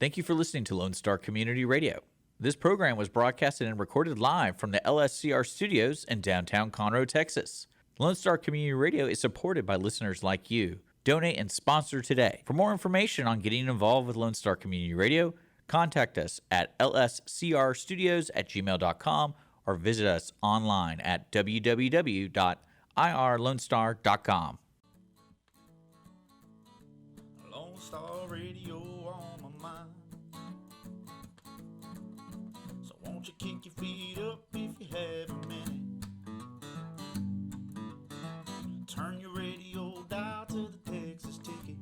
Thank you for listening to Lone Star Community Radio. This program was broadcasted and recorded live from the LSCR studios in downtown Conroe, Texas. Lone Star Community Radio is supported by listeners like you. Donate and sponsor today. For more information on getting involved with Lone Star Community Radio, contact us at lscrstudios@gmail.com or visit us online at www.irlonestar.com. Lone Star Radio on my mind. So won't you kick your feet up if you have a minute? Turn your radio dial to the Texas ticket.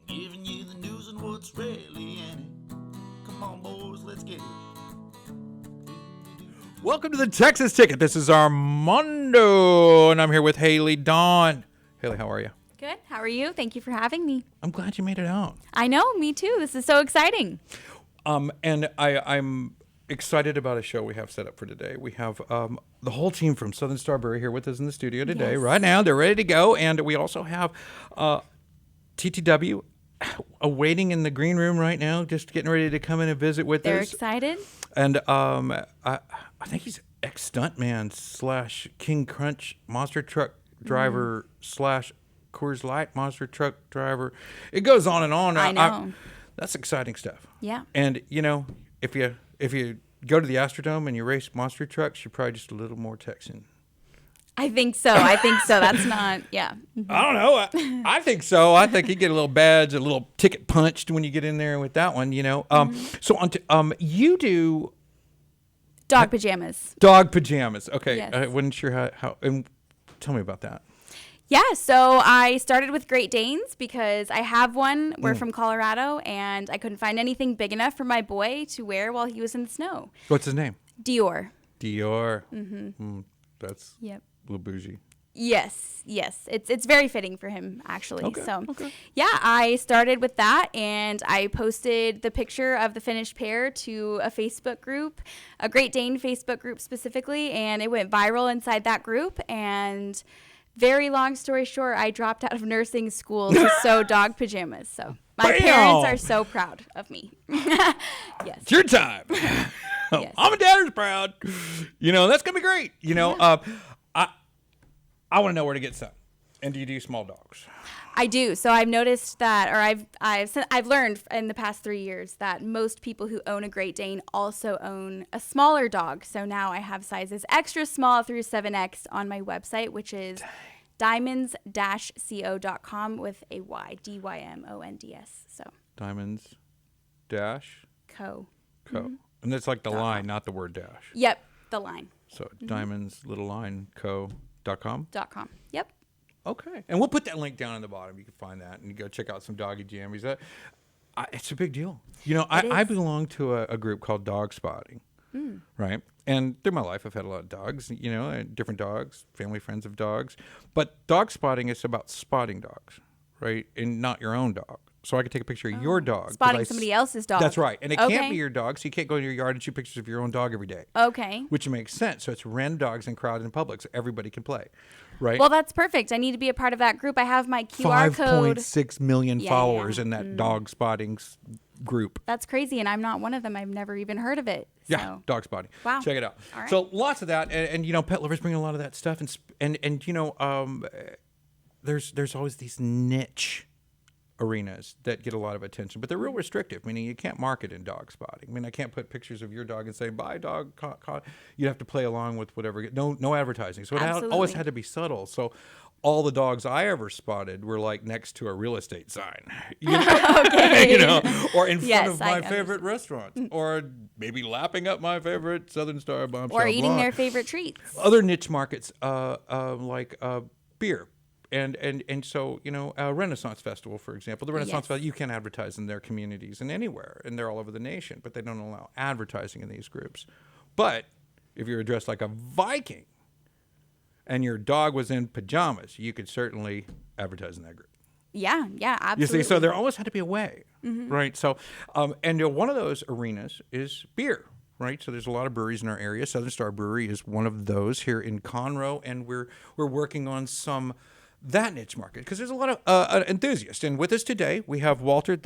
Giving you the news and what's really in it. Come on, boys, let's get it. Welcome to the Texas Ticket. This is Armando, and I'm here with Hayley Dawn. Hayley, how are you? Good. How are you? Thank you for having me. I'm glad you made it out. I know. Me too. This is so exciting. And I'm excited about a show we have set up for today. We have the whole team from Southern Star Brewery here with us in the studio today. Yes. Right now, they're ready to go. And we also have TTW awaiting in the green room right now, just getting ready to come in and visit with They're us. excited. And I think he's ex-stuntman / King Crunch monster truck driver / Coors Light monster truck driver. It goes on and on. I know. That's exciting stuff. Yeah. And, you know, if you go to the Astrodome and you race monster trucks, you're probably just a little more Texan. I think so. That's not, yeah. I don't know. I think so. I think you get a little badge, a little ticket punched when you get in there with that one, you know. So you do... Dog pajamas. Dog pajamas. Okay. Yes. I wasn't sure how and tell me about that. Yeah, so I started with Great Danes because I have one. We're from Colorado, and I couldn't find anything big enough for my boy to wear while he was in the snow. What's his name? Dior. Dior. That's Yep. a little bougie. Yes. It's very fitting for him, actually. Okay, So, okay. yeah, I started with that, and I posted the picture of the finished pair to a Facebook group, a Great Dane Facebook group specifically, and it went viral inside that group. And very long story short, I dropped out of nursing school to sew dog pajamas. So my parents are so proud of me. Yes. It's your time. Yes. Mom and Dad are proud. You know, that's going to be great. You know, I want to know where to get some. And do you do small dogs? I do. So I've noticed that, or I've learned in the past 3 years that most people who own a Great Dane also own a smaller dog. So now I have sizes extra small through 7X on my website, which is Dymonds-co.com with a Y, Dymonds. So Dymonds dash co. And that's like the line, not the word dash. Yep, the line. So Dymonds little line co.com. .com. Yep. Okay. And we'll put that link down in the bottom. You can find that and go check out some doggy jammies. It's a big deal. You know, I belong to a group called Dog Spotting, right? And through my life, I've had a lot of dogs, you know, and different dogs, family friends of dogs. But dog spotting is about spotting dogs, right? And not your own dog. So I could take a picture of your dog. Spotting somebody else's dog. That's right. And it can't be your dog, so you can't go in your yard and shoot pictures of your own dog every day. Okay. Which makes sense. So it's random dogs and crowded in public, so everybody can play, right? Well, that's perfect. I need to be a part of that group. I have my QR code. 5.6 million followers in that dog spotting group. That's crazy, and I'm not one of them. I've never even heard of it. So. Yeah, dog spotting. Wow. Check it out. All right. So lots of that, and you know, pet lovers bring a lot of that stuff, and you know, there's always these niche arenas that get a lot of attention, but they're real restrictive, meaning you can't market in dog spotting. I mean, I can't put pictures of your dog and say, bye dog, you'd have to play along with whatever. No advertising. So it always had to be subtle. So all the dogs I ever spotted were like next to a real estate sign, you know, Okay. you know, or in front of I my favorite restaurant, or maybe lapping up my favorite Southern Star Bombshell Or eating Blonde. their favorite treats. Other niche markets, like beer. And so, you know, Renaissance Festival, for example, the Renaissance Festival, you can advertise in their communities and anywhere, and they're all over the nation, but they don't allow advertising in these groups. But if you're dressed like a Viking and your dog was in pajamas, you could certainly advertise in that group. Yeah, absolutely. You see, so there always had to be a way, right? So, and one of those arenas is beer. Right, so there's a lot of breweries in our area. Southern Star Brewery is one of those here in Conroe, and we're working on some that niche market, because there's a lot of enthusiasts. And with us today, we have Walter.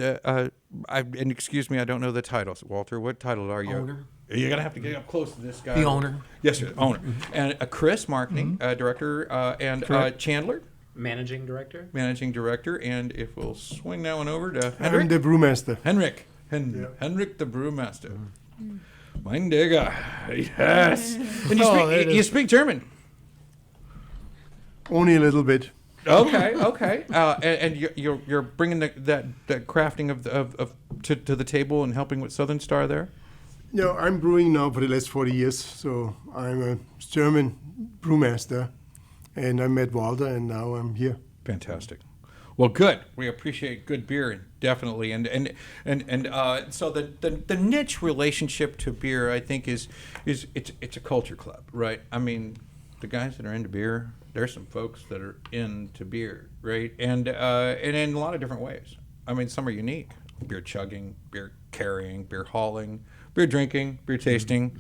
And excuse me, I don't know the titles. Walter, what title are you? Owner. You're gonna have to get up close to this guy. The owner. Yes, sir, owner. And Chris, marketing director, and Chandler, Managing director. managing director. And if we'll swing that one over to I'm Henrik. the brewmaster. Henrik, Henrik the brewmaster. Mein Digga, yes. And you speak German. Only a little bit. Okay. And you're bringing that crafting of to the table and helping with Southern Star there. Yeah, I'm brewing now for the last 40 years, so I'm a German brewmaster, and I met Walter, and now I'm here. Fantastic. Well, good. We appreciate good beer, definitely, and so the niche relationship to beer, I think, is it's a culture club, right? I mean, the guys that are into beer, there's some folks that are into beer, right? And in a lot of different ways. I mean, some are unique: beer chugging, beer carrying, beer hauling, beer drinking, beer tasting,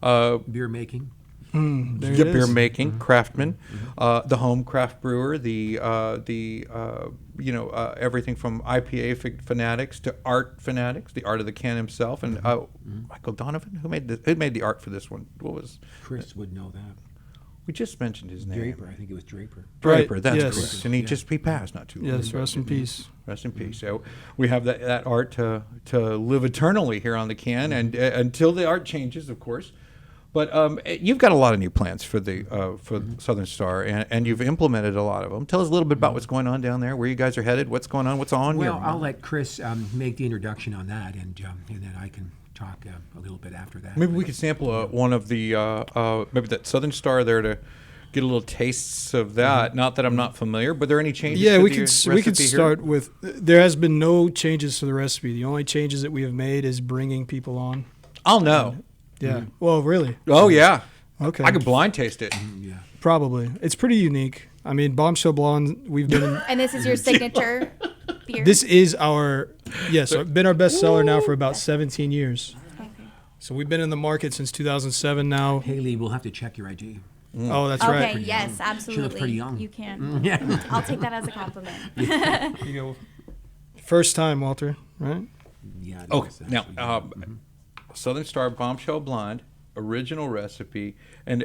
Beer making. beer making, craftsman, the home craft brewer, the everything from IPA fanatics to art fanatics, the art of the can himself, and Michael Donovan, who made the art for this one. What was Chris would know that. we just mentioned his name? Draper. I think it was Draper. Draper, Right, that's yes. correct. And he passed not too long Yes, ago. rest in peace. Rest in peace. So we have that art to live eternally here on the can, and until the art changes, of course. But you've got a lot of new plans for Southern Star, and you've implemented a lot of them. Tell us a little bit about what's going on down there, where you guys are headed, what's going on, what's on. Well, your I'll let Chris make the introduction on that, and then I can talk a little bit after that. Maybe we could sample one of the maybe that Southern Star there to get a little tastes of that. Not that I'm not familiar, but are there any changes? Yeah, to we the could recipe start here? with. There has been no changes to the recipe. The only changes that we have made is bringing people on. I'll know. Yeah. Well, really? Oh yeah. Okay. I could blind taste it. Yeah. Probably. It's pretty unique. I mean, Bombshell Blonde. We've been. And this is your signature beer. This is our been our best seller now for about 17 years. Okay. So we've been in the market since 2007 now. Hayley, we'll have to check your ID. Oh, that's Okay, right. yes, absolutely. pretty young. You can. Yeah. I'll take that as a compliment. You go. First time, Walter. Right? Yeah. it Okay. is, Now, actually. Southern Star Bombshell Blonde, original recipe, and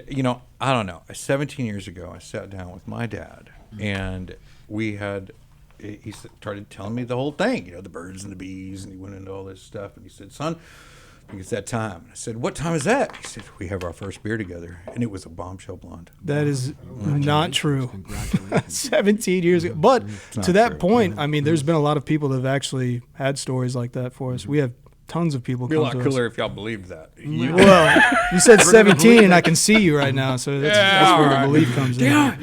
I don't know. 17 years ago, I sat down with my dad, and we had. He started telling me the whole thing, the birds and the bees, and he went into all this stuff, and he said, "Son, I think it's that time." And I said, "What time is that?" He said, "We have our first beer together," and it was a Bombshell Blonde. That is not true. Congratulations. 17 years ago. But not to that true. point, I mean, there's been a lot of people that have actually had stories like that for us. We have tons of people It'd be a come lot to cooler us. if y'all believed that. Well, you said 17 and I can see you right now, so that's where the belief comes in.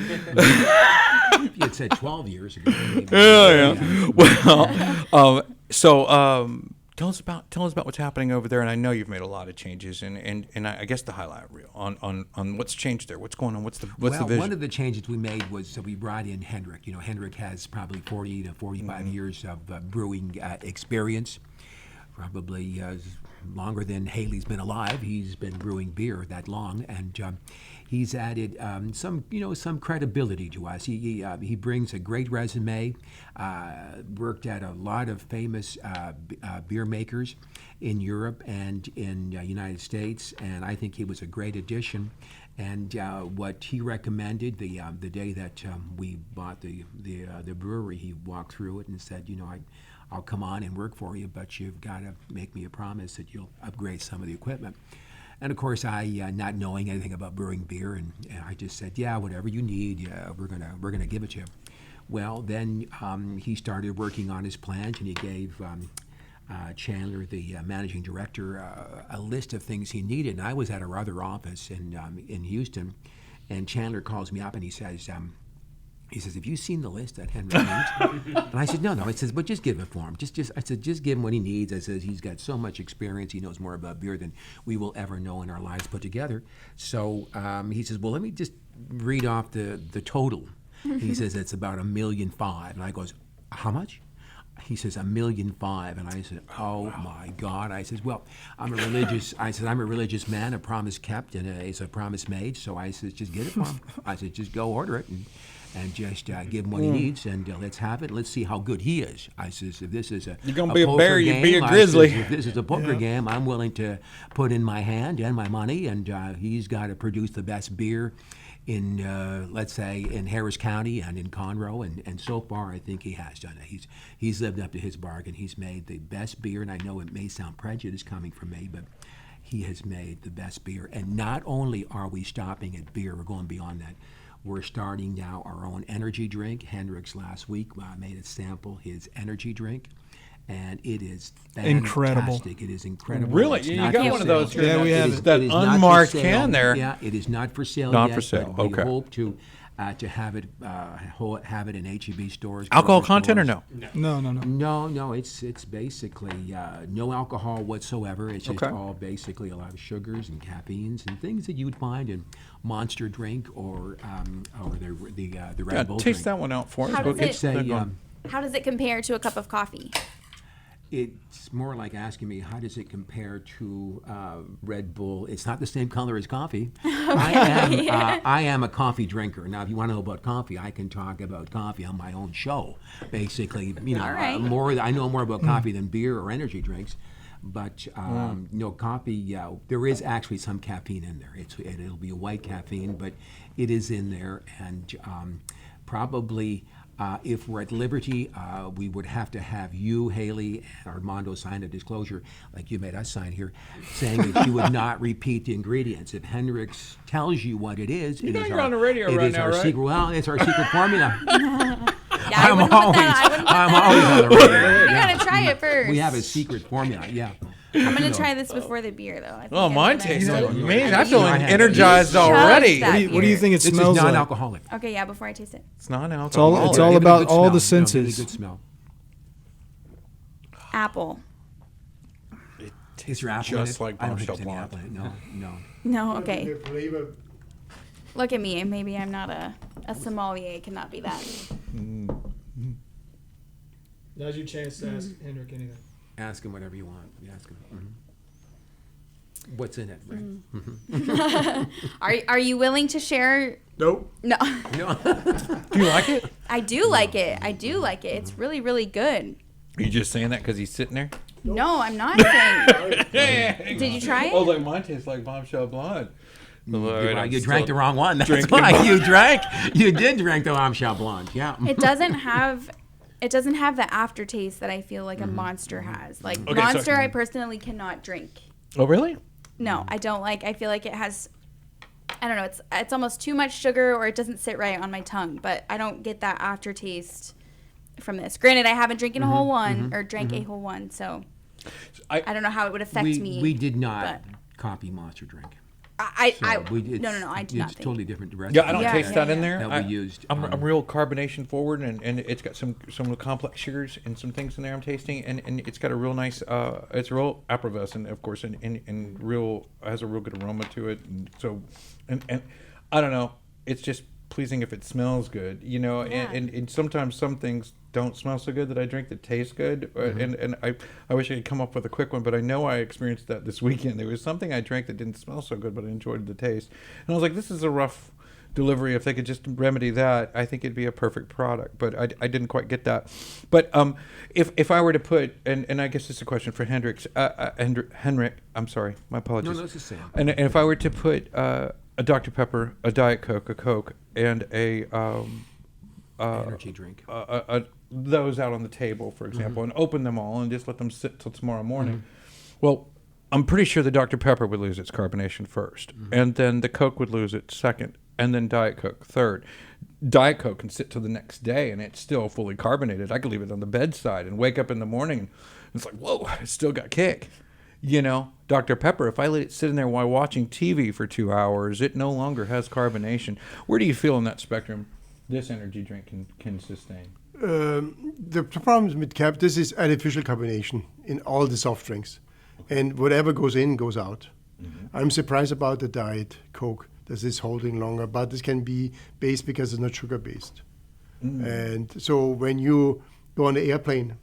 If you had said 12 years ago. Maybe. Yeah. Well, tell us about what's happening over there. And I know you've made a lot of changes, and I guess the highlight reel on what's changed there. What's going on? What's the vision? One of the changes we made was we brought in Henrik. Henrik has probably 40 to 45 years of brewing experience. Probably longer than Hayley's been alive. He's been brewing beer that long, and he's added some credibility to us. He brings a great resume. Worked at a lot of famous beer makers in Europe and in United States, and I think he was a great addition. And what he recommended the day that we bought the brewery, he walked through it and said, I'll come on and work for you, but you've got to make me a promise that you'll upgrade some of the equipment. And of course, I, not knowing anything about brewing beer, and I just said, yeah, whatever you need, we're gonna give it to you. Well, then he started working on his plans, and he gave Chandler, the managing director, a list of things he needed. And I was at our other office in Houston, and Chandler calls me up and he says, "Have you seen the list that Henry needs?" And I said, "No." I says, "But just give it for him. I said, just give him what he needs." I said, "He's got so much experience. He knows more about beer than we will ever know in our lives put together." So he says, "Well, let me just read off the total." He says, "It's about $1.5 million." And I goes, "How much?" He says, $1.5 million. And I said, "Oh my God." I says, "Well, I'm a religious man, a promise kept, and it's a promise made. So I says, just get it for him." I said, "Just go order it." And and just give him what he needs, and let's have it. Let's see how good he is. I says, if this is You're gonna be a poker bear, you game, be a I grizzly. says, if this is a poker game, I'm willing to put in my hand and my money, and he's got to produce the best beer in, let's say, in Harris County and in Conroe, and so far I think he has done it. He's lived up to his bargain. He's made the best beer, and I know it may sound prejudice coming from me, but he has made the best beer. And not only are we stopping at beer, we're going beyond that. We're starting now our own energy drink. Hendrix last week made us sample his energy drink, and it is fantastic. Incredible. It is incredible. Really? It's You not got for one of sale. those here. Yeah, we have is- it. That is not for unmarked sale. can there. Yeah, it is not for sale Not yet. for sale, but okay. We hope to have it have it in HEB stores. Alcohol grocery content or stores. no? No. It's basically no alcohol whatsoever. It's just Okay. all basically a lot of sugars and caffeines and things that you would find in Monster drink or the Yeah, Red Bull taste drink. that one out for us. How We'll does get it- It's a, that going. How does it compare to a cup of coffee? It's more like asking me, how does it compare to Red Bull? It's not the same color as coffee. I am a coffee drinker. Now, if you want to know about coffee, I can talk about coffee on my own show. Basically, you know, All right. I know more about coffee than beer or energy drinks. But no, coffee. There is actually some caffeine in there. It'll be a white caffeine, but it is in there, and probably. If we're at liberty, we would have to have you, Hayley, and Armando sign a disclosure, like you made us sign here, saying that you would not repeat the ingredients. If Hendrix tells you what it is, You it know is you're our, on the radio it right is now, our right? secret. Well, it's our secret formula. Yeah, I wouldn't put that. I wouldn't put I'm that. always on the radio. You gotta try it first. We have a secret formula. Yeah. I'm gonna try this before the beer, though. I think Oh, I'm mine gonna- tastes Yeah. amazing. Yeah. I'm feeling Yeah. energized Chug already. that. What do you think it This is smells like? non-alcoholic. Okay, yeah. Before I taste it, It's not an It's all- alcohol. it's all Give it a about good all the smell. No, give it a senses. good smell. apple. Is there apple just in it? like I don't think bombshell there's any apple in it. No. No, okay. The flavor. Look at me. Maybe I'm not a sommelier. Cannot be that. Now's your chance to ask Hendrik anything. Ask him whatever you want. You ask him. What's in it, right? Are you willing to share? Nope. No, Do you like it? I do like it. I do like it. It's really, really good. Are you just saying that because he's sitting there? No, I'm not saying. Did you try Oh, it? like mine tastes like bombshell blonde. You drank the wrong one. That's why you drank. You did drink the bombshell blonde. Yeah. It doesn't have the aftertaste that I feel like a Monster has. Like Okay, so- Monster, I personally cannot drink. Oh, really? No, I don't like. I feel like it has. I don't know. It's almost too much sugar, or it doesn't sit right on my tongue. But I don't get that aftertaste from this. Granted, I haven't drank a whole one or drank a whole one, so I don't know how it would affect me. We did not but copy Monster Drink. no, I do not It's think. totally different recipe. Yeah, I don't Yeah, taste yeah, that in yeah. there. That we used, I'm real carbonation forward, and it's got some complex sugars and some things in there I'm tasting, and it's got a real nice, it's real effervescent, of course, and real has a real good aroma to it, and so, and I don't know, it's just pleasing if it smells good, you know, Yeah. and sometimes some things don't smell so good that I drink that taste good, and I wish I could come up with a quick one, but I know I experienced that this weekend. There was something I drank that didn't smell so good, but I enjoyed the taste, and I was like, this is a rough delivery. If they could just remedy that, I think it'd be a perfect product, but I didn't quite get that. But if I were to put, and I guess it's a question for Hendrix, Henrik, I'm sorry, my apologies. No, it's the same. And if I were to put a Dr. Pepper, a Diet Coke, a Coke, and a energy drink. those out on the table, for example, and open them all and just let them sit till tomorrow morning. Well, I'm pretty sure the Dr. Pepper would lose its carbonation first, and then the Coke would lose it second, and then Diet Coke third. Diet Coke can sit till the next day, and it's still fully carbonated. I could leave it on the bedside and wake up in the morning, and it's like, whoa, it's still got kick. You know, Dr. Pepper, if I let it sit in there while watching TV for 2 hours, it no longer has carbonation. Where do you feel in that spectrum this energy drink can sustain? The problem with this is artificial carbonation in all the soft drinks. And whatever goes in goes out. I'm surprised about the Diet Coke that is holding longer, but this can be based because it's not sugar-based. And so when you go on the airplane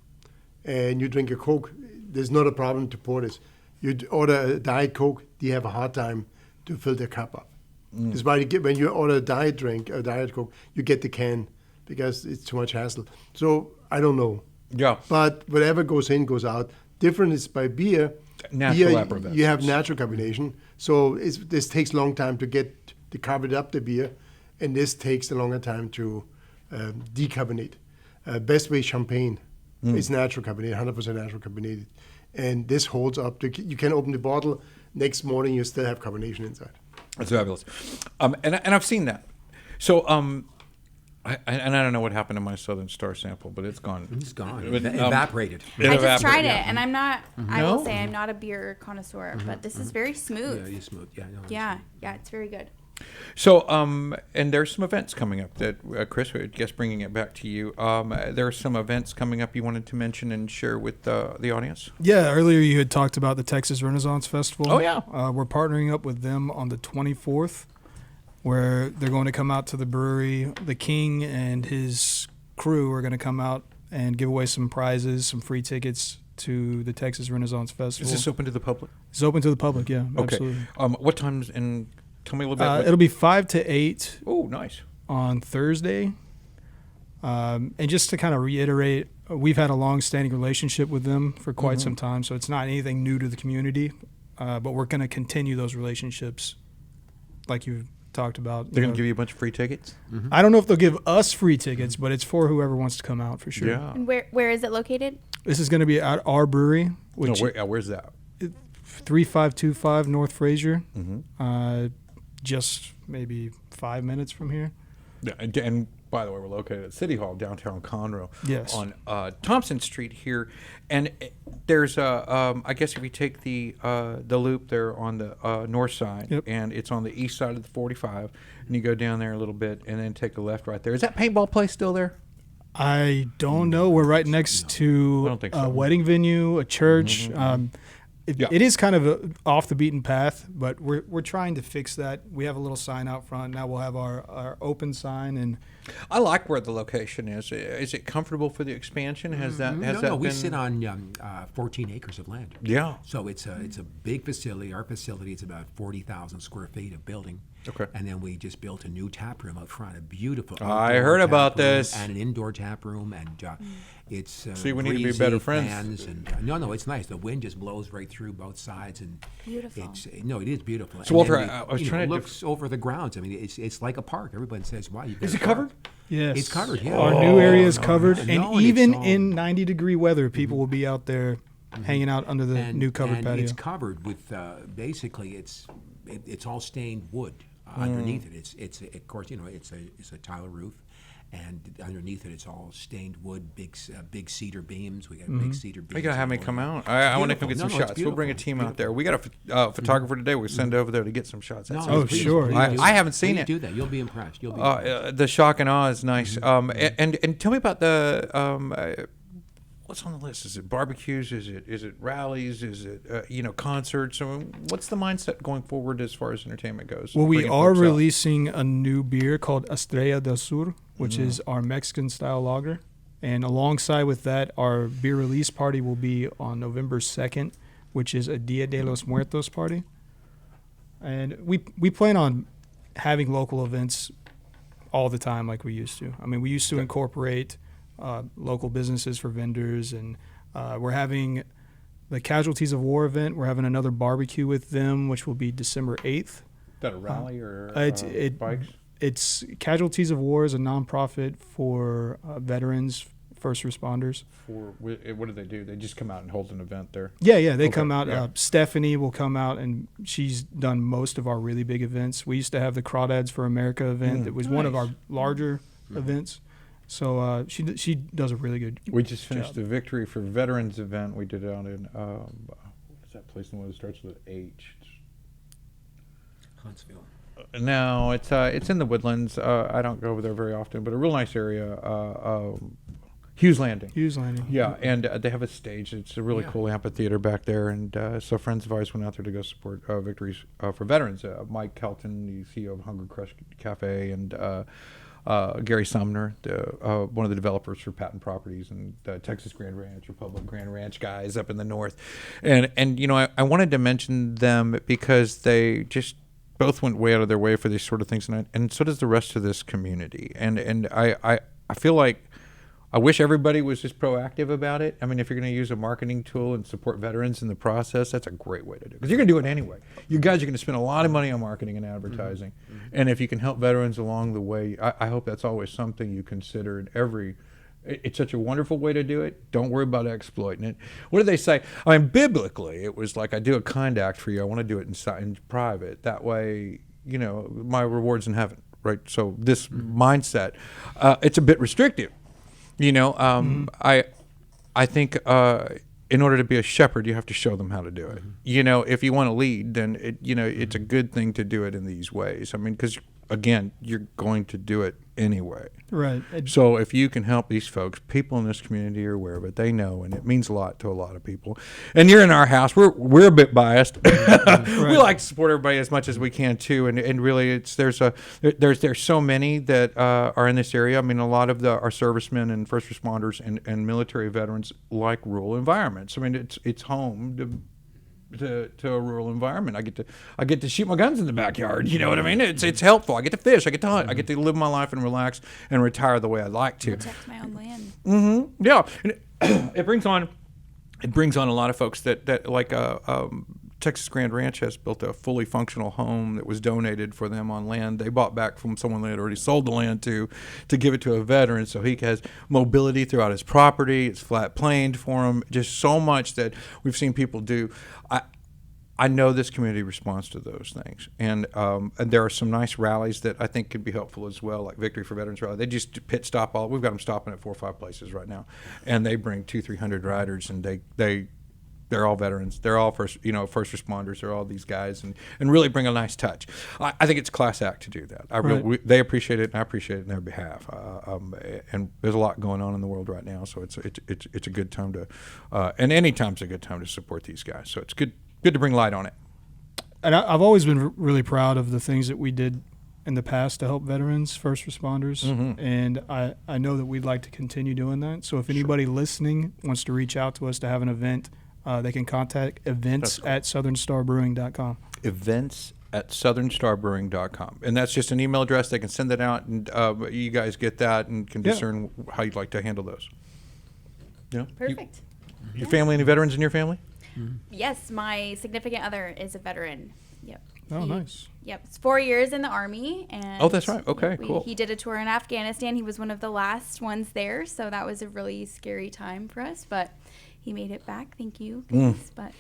and you drink a Coke, there's not a problem to pour this. You order a Diet Coke, you have a hard time to fill the cup up. That's why when you order a diet drink, a diet Coke, you get the can because it's too much hassle. So I don't know. Yeah. But whatever goes in goes out. Different is by beer. Natural Beer, effervescence. you have natural carbonation. So this takes a long time to get to carbonate up the beer, and this takes a longer time to decarbonate. Best way champagne. It's natural carbonated, 100% natural carbonated. And this holds up. You can open the bottle, next morning you still have carbonation inside. That's fabulous. And I've seen that. So, I don't know what happened to my Southern Star sample, but it's gone. It's gone. It, Evaporated. I just tried it, yeah. and I'm not. I No? will say I'm not a beer connoisseur, but this is very smooth. Yeah, it's smooth. Yeah, no, it's Yeah, it's very good. So, and there's some events coming up that, Chris, I guess bringing it back to you, there are some events coming up you wanted to mention and share with the audience? Yeah, earlier you had talked about the Texas Renaissance Festival. Oh, yeah. We're partnering up with them on the 24th, where they're going to come out to the brewery. The King and his crew are going to come out and give away some prizes, some free tickets to the Texas Renaissance Festival. Is this open to the public? It's open to the public, yeah, Okay. absolutely. What times, and tell me a little bit. It'll be 5 to 8 Oh, nice. on Thursday. And just to kind of reiterate, we've had a long-standing relationship with them for quite some time, so it's not anything new to the community, but we're going to continue those relationships like you talked about. They're going to give you a bunch of free tickets? I don't know if they'll give us free tickets, but it's for whoever wants to come out for sure. Yeah. And where is it located? This is going to be at our brewery, No, which where's that? 3525 North Fraser, Mm-hmm. just maybe 5 minutes from here. Yeah, and by the way, we're located at City Hall, downtown Conroe, Yes. on Thompson Street here. And there's I guess if you take the loop there on the north side, Yep. and it's on the east side of the 45, and you go down there a little bit, and then take a left right there. Is that paintball place still there? I don't know. We're right next I to don't think a so. wedding venue, a church. Yeah. It is kind of off the beaten path, but we're trying to fix that. We have a little sign out front. Now we'll have our open sign, and I like where the location is. Is it comfortable for the expansion? Has that No, been? we sit on 14 acres of land. Yeah. So it's a big facility. Our facility is about 40,000 square feet of building. Okay. And then we just built a new tap room up front, a beautiful. I outdoor heard tap about room this. And an indoor tap room, and it's See, we need to be breezy, better friends. fans, and no, it's nice. The wind just blows right through both sides, and Beautiful. it is beautiful. So, And Walter, then I was you know, trying to looks over the grounds. I mean, it's like a park. Everybody says, "Wow, you got Is a it covered? park." yes, It's covered, yeah. Our new area is no, covered, no, and and even it's all- in 90-degree weather, people will be out there hanging out under the new covered and patio. it's covered with basically it's all stained wood underneath it. It's of course it's a tile roof, and underneath it it's all stained wood, big cedar beams. We got big cedar beams. You gotta have me all come over. out. I want to come Beautiful. get some No, it's shots. We'll bring a beautiful. team out there. We got a photographer today. We'll send over there to get some shots. That No, sounds please, sure, please yeah. do I that. haven't seen Please it. Do that. You'll be impressed. You'll be impressed. The shock and awe is nice. And tell me about the what's on the list? Is it barbecues? Is it rallies? Is it concerts? I mean, what's the mindset going forward as far as entertainment goes? Well, we Bringing are folks out? releasing a new beer called Estrella del Sur, which is our Mexican style lager. And alongside with that, our beer release party will be on November 2nd, which is a Dia de los Muertos party. And we plan on having local events all the time like we used to. I mean, we used to incorporate local businesses for vendors, and we're having the Casualties of War event. We're having another barbecue with them, which will be December 8th. Is that a rally or It's bikes? It's Casualties of War is a nonprofit for veterans, first responders. What do they do? They just come out and hold an event there. Yeah, they Okay, come out. yeah. Stephanie will come out, and she's done most of our really big events. We used to have the Crawdads for America event. It was one of our larger events. So she does a really good. We just finished job. the Victory for Veterans event we did out in what's that place in the one that starts with H? Huntsville. No, it's in the Woodlands. I don't go over there very often, but a real nice area. Hughes Landing. Hughes Landing. Yeah, and they have a stage. It's a really Yeah. cool amphitheater back there, and so friends of ours went out there to go support Victories for Veterans. Mike Kelton, the CEO of Hunger Crush Cafe, and Gary Sumner, one of the developers for Patent Properties and Texas Grand Ranch, Republic Grand Ranch guys up in the north. And I wanted to mention them because they just both went way out of their way for these sort of things, and so does the rest of this community. And I feel like I wish everybody was just proactive about it. I mean, if you're going to use a marketing tool and support veterans in the process, that's a great way to do it. Because you're going to do it anyway. You guys are going to spend a lot of money on marketing and advertising. And if you can help veterans along the way, I hope that's always something you consider in every. It's such a wonderful way to do it. Don't worry about exploiting it. What do they say? I mean, biblically, it was like, I do a kind act for you. I want to do it in private. That way, my reward's in heaven, right? So this mindset, it's a bit restrictive. I think in order to be a shepherd, you have to show them how to do it. If you want to lead, then it's a good thing to do it in these ways. I mean, because again, you're going to do it anyway. Right. So if you can help these folks, people in this community are aware of it. They know, and it means a lot to a lot of people. And you're in our house. We're a bit biased. We like to support everybody as much as we can too. And really, there's so many that are in this area. I mean, a lot of our servicemen and first responders and military veterans like rural environments. I mean, it's home to a rural environment. I get to shoot my guns in the backyard. You know what I mean? It's helpful. I get to fish. I get to hunt. I get to live my life and relax and retire the way I like to. Protect my own land. Mm-hmm. Yeah, and it brings on a lot of folks that like Texas Grand Ranch has built a fully functional home that was donated for them on land they bought back from someone they had already sold the land to give it to a veteran, so he has mobility throughout his property. It's flat planed for him. Just so much that we've seen people do. I know this community responds to those things, and there are some nice rallies that I think could be helpful as well, like Victory for Veterans Rally. They just pit stop all. We've got them stopping at 4 or 5 places right now, and they bring 200-300 riders, and they're all veterans. They're all first responders. They're all these guys, and really bring a nice touch. I think it's a class act to do that. They appreciate it, and I appreciate it in their behalf. And there's a lot going on in the world right now, so it's a good time to, and any time's a good time to support these guys. So it's good to bring light on it. And I've always been really proud of the things that we did in the past to help veterans, first responders, and I know that we'd like to continue doing that. So if anybody listening wants to reach out to us to have an event, they can contact events@southernStarBrewing.com. Events@southernStarBrewing.com. And that's just an email address. They can send that out, and you guys get that and can discern how you'd like to handle those. Perfect. Your family, any veterans in your family? Yes, my significant other is a veteran. Yep. Oh, nice. Yep. It's 4 years in the Army. And oh, that's right. Okay, cool. He did a tour in Afghanistan. He was one of the last ones there, so that was a really scary time for us, but he made it back. Thank you, guys. But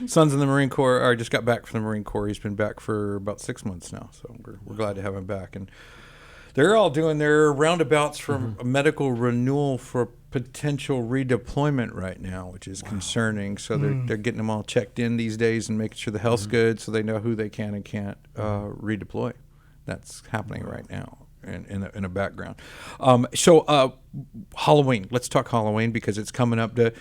son's in the Marine Corps, or just got back from the Marine Corps. He's been back for about 6 months now, so we're glad to have him back. And they're all doing their roundabouts for medical renewal for potential redeployment right now, which is concerning. So they're getting them all checked in these days and making sure the health's good, so they know who they can and can't redeploy. That's happening right now in a background. So Halloween. Let's talk Halloween, because it's coming up to,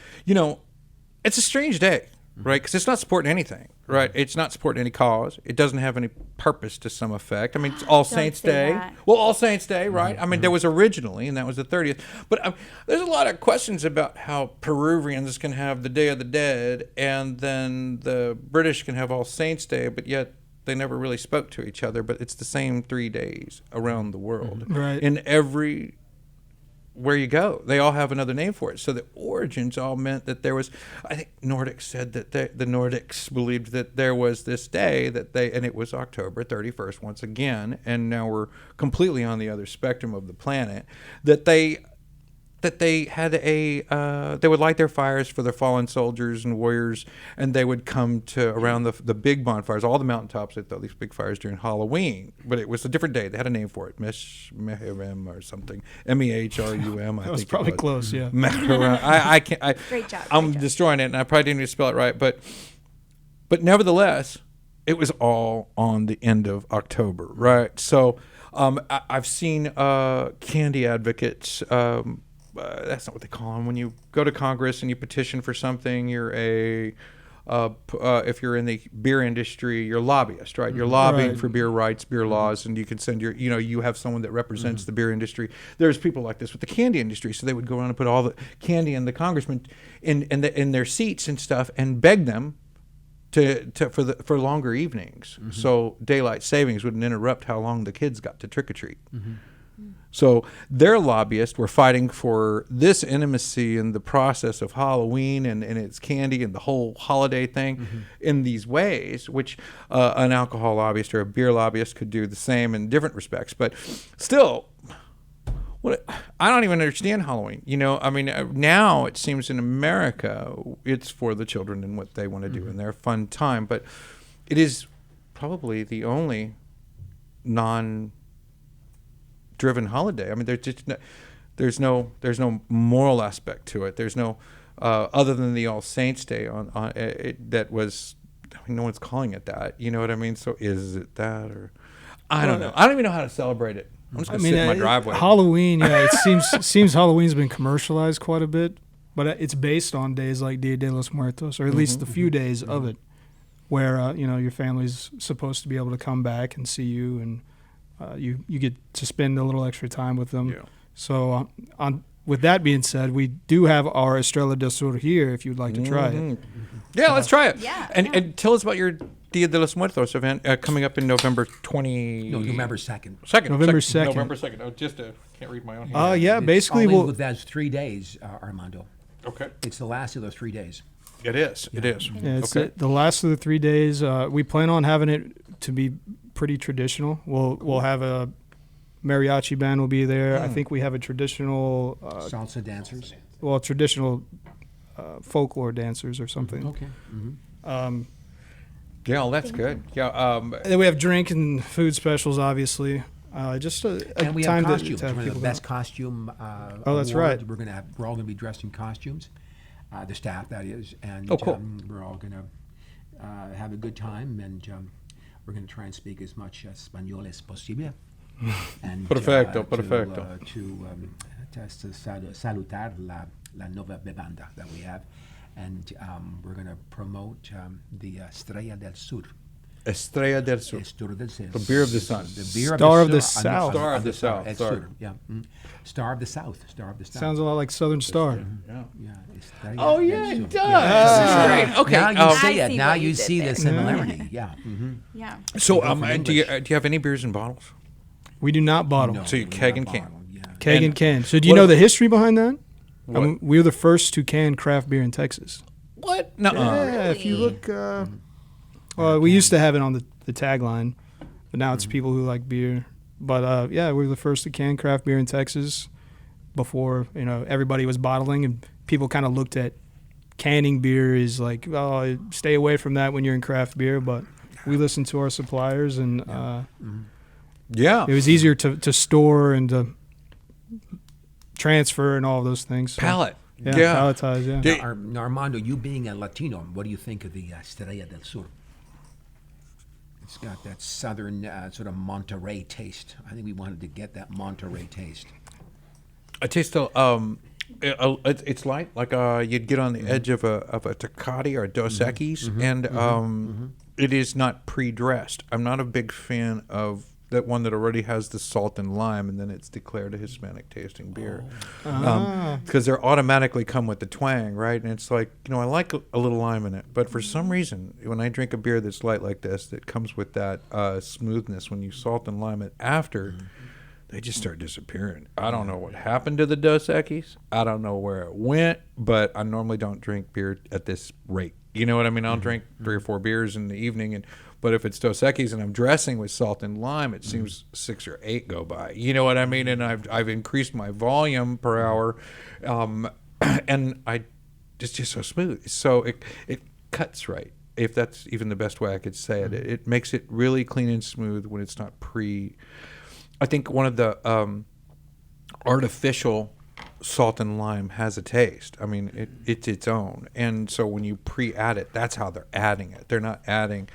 it's a strange day, right? Because it's not supporting anything, right? It's not supporting any cause. It doesn't have any purpose to some effect. I mean, it's All Saints Day. That. Well, All Saints Day, right? I mean, there was originally, and that was the 30th. But there's a lot of questions about how Peruvians can have the Day of the Dead, and then the British can have All Saints Day, but yet they never really spoke to each other. But it's the same 3 days around the world. Right. In where you go, they all have another name for it. So the origins all meant that there was, I think Nordics said that the Nordics believed that there was this day and it was October 31st once again, and now we're completely on the other spectrum of the planet, that they had they would light their fires for their fallen soldiers and warriors, and they would come to around the big bonfires, all the mountaintops. They throw these big fires during Halloween, but it was a different day. They had a name for it, Mehram or something, Mehrum. That was probably close, yeah. Mehrum. I can't. Great job. I'm destroying it, and I probably didn't even spell it right, but nevertheless, it was all on the end of October, right? So I've seen candy advocates. That's not what they call them. When you go to Congress and you petition for something, you're if you're in the beer industry, you're a lobbyist, right? You're lobbying for beer rights, beer laws, and you can send you have someone that represents the beer industry. There's people like this with the candy industry, so they would go around and put all the candy in the congressmen in their seats and stuff, and beg them for longer evenings. So daylight savings wouldn't interrupt how long the kids got to trick or treat. So their lobbyists were fighting for this intimacy in the process of Halloween and its candy and the whole holiday thing in these ways, which an alcohol lobbyist or a beer lobbyist could do the same in different respects. But still, I don't even understand Halloween. I mean, now it seems in America it's for the children and what they want to do in their fun time. But it is probably the only non-driven holiday. I mean, there's no moral aspect to it. There's no other than the All Saints Day that was. I mean, no one's calling it that. You know what I mean? So is it that or I don't know. I don't even know how to celebrate it. I'm just gonna sit in my driveway. Halloween, it seems Halloween's been commercialized quite a bit, but it's based on days like Dia de los Muertos, or at least the few days of it, where your family's supposed to be able to come back and see you, and you get to spend a little extra time with them. Yeah. So with that being said, we do have our Estrella del Sur here if you'd like to try it. Yeah, let's try it. Yeah. And tell us about your Dia de los Muertos event coming up in November 20... No, November 2nd. November 2nd. November 2nd. Oh, just can't read my own hand. Yeah, basically That's 3 days, Armando. Okay. It's the last of those 3 days. It is. Yeah, it's the last of the 3 days. We plan on having it to be pretty traditional. We'll have a mariachi band will be there. I think we have a traditional... salsa dancers? Well, traditional folklore dancers or something. Okay. Yeah, well, that's good. Yeah. And then we have drink and food specials, obviously. Just a and we time have to costumes. have We're the people best costume. that's award. right. We're all going to be dressed in costumes. The staff, that is, and cool. We're all going to have a good time, and we're going to try and speak as much Espanol as posible. And Perfecto. to salutar la nova bebanda that we have, and we're going to promote the Estrella del Sur. Estrella del Sur. The beer of the sun. The beer Star of of the South. Star of the South. El Sorry. Sur, yeah. Star of the South. Star of the South. Sounds a lot like Southern Star. Yeah. Estrella Oh, del yeah, Sur. it does. Great. Okay. Now you I see see it. Now what you you did see the there. similarity. Yeah. Yeah. So, Go from do you English. have any beers in bottles? We do not bottle. No, So you we're keg not and can. bottled, yeah. Keg And and can. So do you what know if- the history behind that? What? We were the first to can craft beer in Texas. What? No. Yeah, if you look, well, we used to have it on the tagline, but now it's people who like beer. But we were the first to can craft beer in Texas before everybody was bottling, and people kind of looked at canning beer as like, oh, stay away from that when you're in craft beer. But we listened to our suppliers, and Yeah. it was easier to store and to transfer and all of those things. So, Palate. Yeah, palletize, yeah. Did- Now, Armando, you being a Latino, what do you think of the Estrella del Sur? It's got that southern sort of Monterey taste. I think we wanted to get that Monterey taste. I taste it's light, like you'd get on the edge of a Tecate or a Dos Equis, and it is not pre-dressed. I'm not a big fan of that one that already has the salt and lime, and then it's declared a Hispanic tasting beer, because they automatically come with the twang, right? And it's like, I like a little lime in it, but for some reason, when I drink a beer that's light like this, that comes with that smoothness, when you salt and lime it after, they just start disappearing. I don't know what happened to the Dos Equis. I don't know where it went, but I normally don't drink beer at this rate. You know what I mean? I'll drink 3 or 4 beers in the evening, but if it's Dos Equis and I'm dressing with salt and lime, it seems 6 or 8 go by. You know what I mean? And I've increased my volume per hour, and it's just so smooth. So it cuts right, if that's even the best way I could say it. It makes it really clean and smooth when it's not I think one of the artificial salt and lime has a taste. I mean, it's its own. And so when you pre-add it, that's how they're adding it. They're not adding,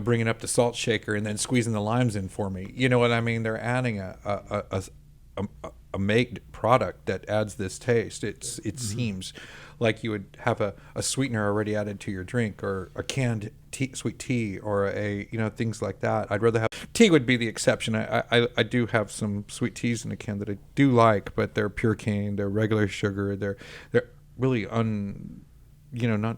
bringing up the salt shaker and then squeezing the limes in for me. You know what I mean? They're adding a made product that adds this taste. It seems like you would have a sweetener already added to your drink, or a canned sweet tea, or things like that. I'd rather have tea would be the exception. I do have some sweet teas in a can that I do like, but they're pure cane, they're regular sugar, they're really not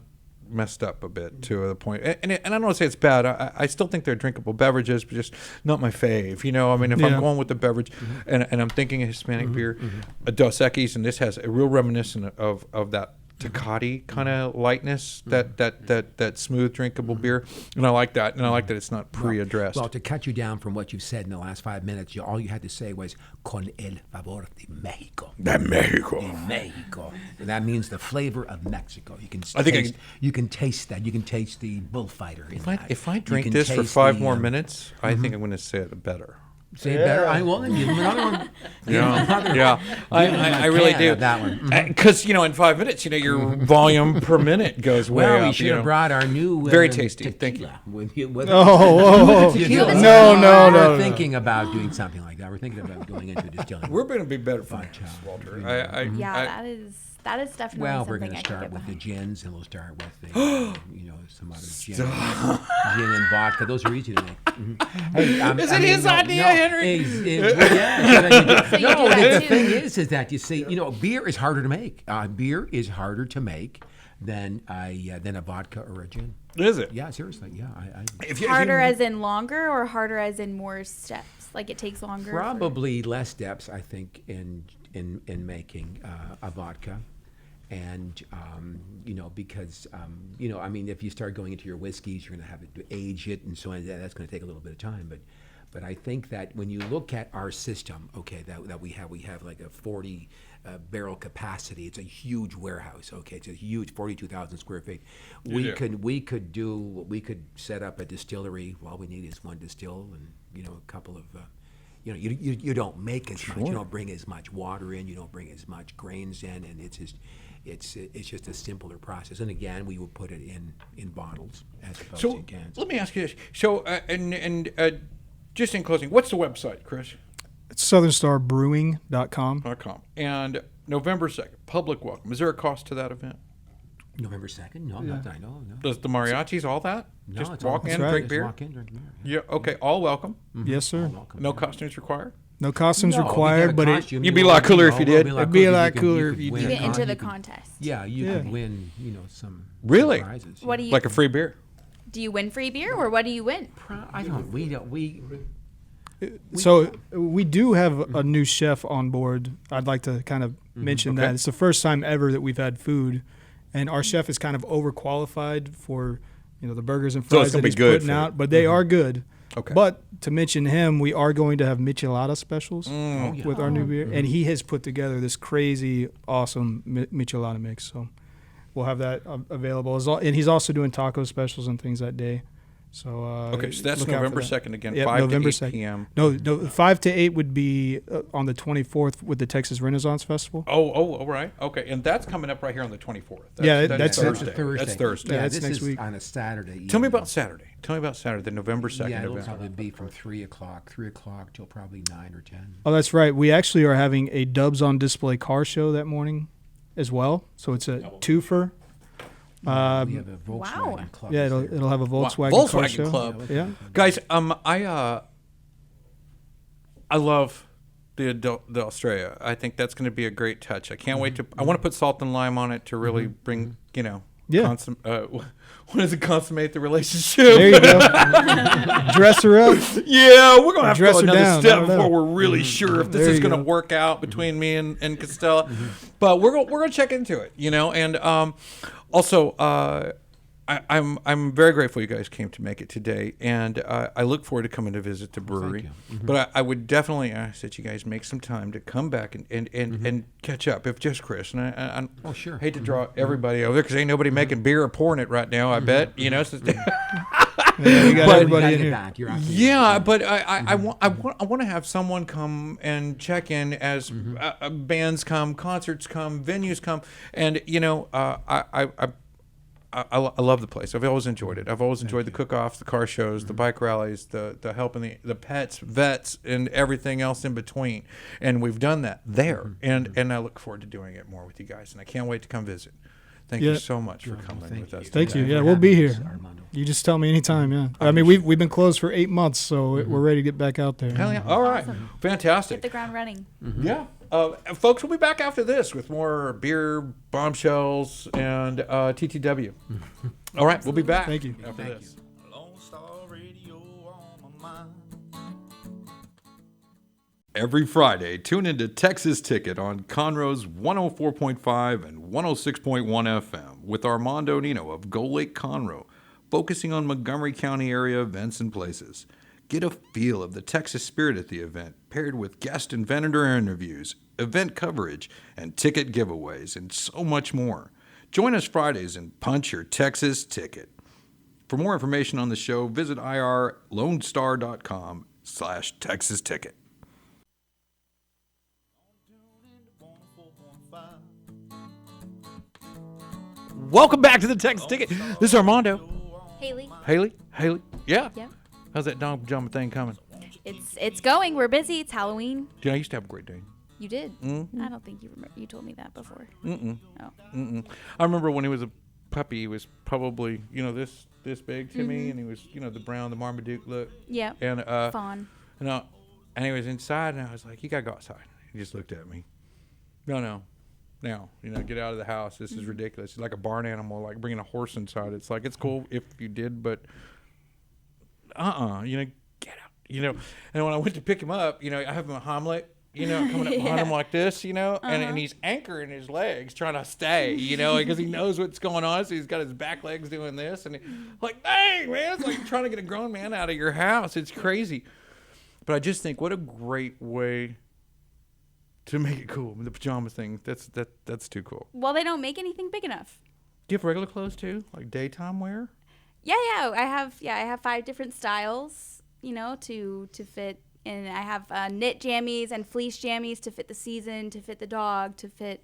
messed up a bit to the point. And I don't want to say it's bad. I still think they're drinkable beverages, but just not my fave. I mean, if I'm going with the beverage, and I'm thinking a Hispanic beer, a Dos Equis, and this has a real reminiscent of that Tecate kind of lightness, that smooth drinkable beer, and I like that, and I like that it's not pre-addressed. Well, to cut you down from what you've said in the last 5 minutes, all you had to say was con el favor de Mexico. De Mexico. De Mexico. And that means the flavor of Mexico. You can I think taste, you can taste that. You can taste the bullfighter in that. If I You drink can this for taste 5 the, more minutes, I think I'm going to say it better. Say it better. I will. Then give him another one. Yeah, I really do. That one. Because in 5 minutes, your volume per minute goes way Well, up. we should have brought our new Very tasty. Thank you. With you. With Oh, no. We're thinking about doing something like that. We're thinking about going into distilling. We're going to be better for this, Walter. That is definitely Well, something we're going to I can start get with the behind. gins, and we'll start with the, some other gin and vodka. Those are easy to make. Hey, Is it his idea, Henry? The thing is that you see, beer is harder to make. Beer is harder to make than a vodka or a gin. Is it? Yeah, seriously. Yeah, Harder as in longer, or harder as in more steps? Like it takes longer. Probably less steps, I think, in making a vodka. And, because, I mean, if you start going into your whiskeys, you're going to have to age it and so on. That's going to take a little bit of time. But I think that when you look at our system, okay, that we have like a 40 barrel capacity. It's a huge warehouse. Okay, it's a huge 42,000 square feet. We could set up a distillery. All we need is one distill and a couple of. You don't make as much. You don't bring as much water in. You don't bring as much grains in, and it's just a simpler process. And again, we will put it in bottles as opposed to cans. Let me ask you this. So, just in closing, what's the website, Chris? It's SouthernStarBrewing.com. And November 2nd, public welcome. Is there a cost to that event? November 2nd? No, not that I know. No. Does the mariachis, all that? No, just it's walk all- in, right. drink Just beer? walk in, drink beer. Yeah, okay, all welcome. Yes, sir. Welcome. No costumes required? No costumes No, if you required, had a but costume, You'd be a lot cooler if you we'll did. It'd be a lot You could- cooler you if could you win did. a You enter the contest. contest. Yeah, you Yeah. could win, some Really? prizes. What do you Like a free beer? do? You win free beer, or what do you win? I don't. We. So we do have a new chef on board. I'd like to kind of mention Okay. that. It's the first time ever that we've had food, and our chef is kind of overqualified for the burgers and So fries it's gonna that be he's good putting for out, you. but they are good. Okay. But to mention him, we are going to have michelada specials Mm. with our new beer, and he has put together this crazy, awesome michelada mix. So we'll have that available, and he's also doing taco specials and things that day. So Okay, so that's look out for November that. 2nd again, Yep, 5 November to 8 2nd. p.m. No, 5 to 8 would be on the 24th with the Texas Renaissance Festival. Oh, all right. Okay, and that's coming up right here on the 24th. Yeah, that's that's Thursday. That's a Thursday. That's Thursday. Yeah, Yeah, it's this next is week. on a Saturday. Tell me evening. about Saturday. The November 2nd Yeah, it'll event. probably be from 3 o'clock till probably 9 or 10. Oh, that's right. We actually are having a Dubs on Display car show that morning as well. So it's a twofer. We have a Volkswagen Wow. club. Yeah, is there. it'll have a Volkswagen car Volkswagen show. Club. Yeah. Guys, I love the Australia. I think that's going to be a great touch. I can't wait to. I want to put salt and lime on it to really bring Yeah. what does it consummate the relationship? There you go. Dress her up. Yeah, we're gonna have to Dress go her another down. I step don't know. before we're really sure if this There is you gonna go. work out between me and Costello. But we're gonna check into it, and also I'm very grateful you guys came to make it today, and I look forward to coming to visit the brewery. But I would definitely ask that you guys make some time to come back and catch up, if just Chris. And I Oh, sure. hate to draw everybody over there because ain't nobody making beer or pouring it right now. I bet so Yeah, we got But- everybody You in gotta here. get back. You're absolutely Yeah, right. but I want to have someone come and check in as bands come, concerts come, venues come, and I love the place. I've always enjoyed it. I've always enjoyed the cook-offs, the car shows, the bike rallies, the helping the pets, vets, and everything else in between. And we've done that there, and I look forward to doing it more with you guys. And I can't wait to come visit. Thank you Yeah. so much for coming with us. Thank today. you. Yeah, for we'll be having us, here. Armando. You just tell me anytime. Yeah. I mean, we've been closed for 8 months, so we're ready to get back out there. Hell yeah! All right, Awesome. fantastic. Hit the ground running. Yeah. Folks, we'll be back after this with more beer, bombshells, and TTW. All right, we'll be back. Thank you. After this. Lone Star Radio on my mind. Every Friday, tune into Texas Ticket on Conroe's 104.5 and 106.1 FM with Armando Nino of Golakeconroe, focusing on Montgomery County area events and places. Get a feel of the Texas spirit at the event, paired with guest and vendor interviews, event coverage, and ticket giveaways, and so much more. Join us Fridays and punch your Texas ticket. For more information on the show, visit irlonestar.com/Texas Ticket. Welcome back to the Texas Ticket. This is Armando. Hayley. Haley? Yeah. Yep. How's that dog pajama thing coming? It's going. We're busy. It's Halloween. Dude, I used to have a great day. You did. Mm-hmm. I don't think you remember. You told me that before. Oh. I remember when he was a puppy, he was probably, this big to me, and he was, the brown, the Marmaduke look. Yep. And Fawn. and he was inside, and I was like, "You gotta go outside." He just looked at me. No. Now, get out of the house. This is ridiculous. It's like a barn animal, like bringing a horse inside. It's like, it's cool if you did, but get out. And when I went to pick him up, I have him a Hamlet, coming up behind him like this, and he's anchoring his legs, trying to stay, because he knows what's going on. So he's got his back legs doing this, and like, dang, man, it's like trying to get a grown man out of your house. It's crazy. But I just think, what a great way to make it cool. The pajama thing, that's too cool. Well, they don't make anything big enough. Do you have regular clothes too, like daytime wear? Yeah. I have 5 different styles, to fit. And I have knit jammies and fleece jammies to fit the season, to fit the dog, to fit